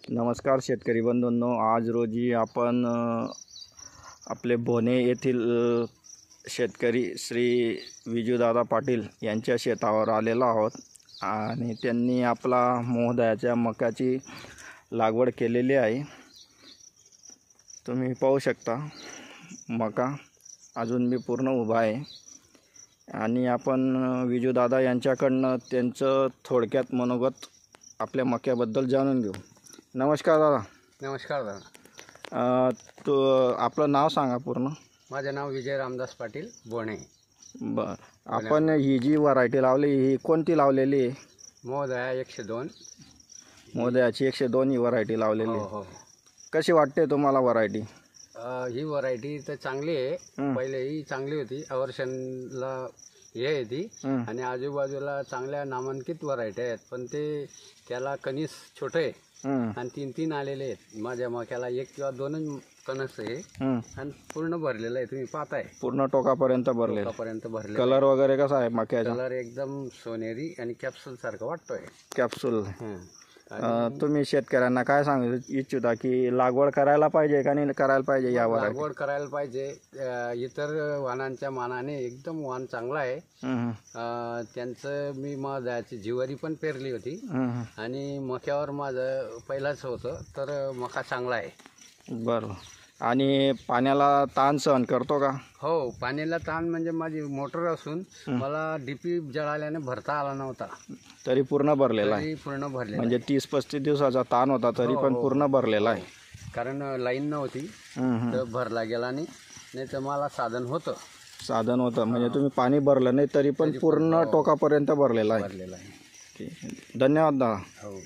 नमस्कार शेतकरी बंधूंनो, आज रोजी आपण आपले भोणे येथील शेतकरी श्री विजूदादा पाटील यांच्या शेतावर आलेलो आहोत आणि त्यांनी आपला मोहदयाच्या मकाची लागवड केलेली आहे। तुम्ही पाहू शकता मका अजून मी पूर्ण उभा आहे आणि आपण विजूदादा यांच्याकडनं त्यांचं थोडक्यात मनोगत आपल्या मक्याबद्दल जाणून घेऊ। नमस्कार दादा। नमस्कार दादा। तो आपलं नाव सांगा पूर्ण। माझे नाव विजय रामदास पाटील बोणे। बर, आपण ही जी व्हरायटी लावली ही कोणती लावलेली आहे? मोहदया 102। मोहदयाची 102 ही व्हरायटी लावलेली आहे। हो। कशी वाटते तुम्हाला व्हरायटी? ही व्हरायटी तर चांगली आहे, पहिले ही चांगली होती, अवर्षणला हे होती आणि आजूबाजूला चांगल्या नामांकित व्हरायटी आहेत, पण ते त्याला कणीस छोटे आहे आणि 3-3 आलेले आहेत। माझ्या मक्याला 1 किंवा 2 कणस आहे आणि पूर्ण भरलेलं आहे, तुम्ही पाहताय पूर्ण टोकापर्यंत भरलेलं। कलर वगैरे कसा आहे मक्याचा? कलर एकदम सोनेरी आणि कॅप्सूल सारखा वाटतोय। कॅप्सूल। तुम्ही शेतकऱ्यांना काय सांगू इच्छिता की लागवड करायला पाहिजे का नाही करायला पाहिजे? या व्हरायटी लागवड करायला पाहिजे। इतर वाहनांच्या मानाने एकदम वाहन चांगला आहे। त्यांचं मी मोहदयाची जिवारी पण पेरली होती आणि मक्यावर माझं पहिलाच होतं, तर मका चांगला आहे। बरं, आणि पाण्याला ताण सहन करतो का? हो, पाण्याला ताण म्हणजे माझी मोटर असून मला डीपी जळाल्याने भरता आला नव्हता, तरी पूर्ण भरलेला आहे। पूर्ण भरलेला म्हणजे 30-35 दिवसाचा ताण होता तरी पण पूर्ण भरलेला आहे। कारण लाईन नव्हती तर भरला गेला नाही तर मला साधन होतं म्हणजे तुम्ही पाणी भरलं नाही तरी पण पूर्ण टोकापर्यंत भरलेला आहे। भरलेला आहे। धन्यवाद दादा। हो।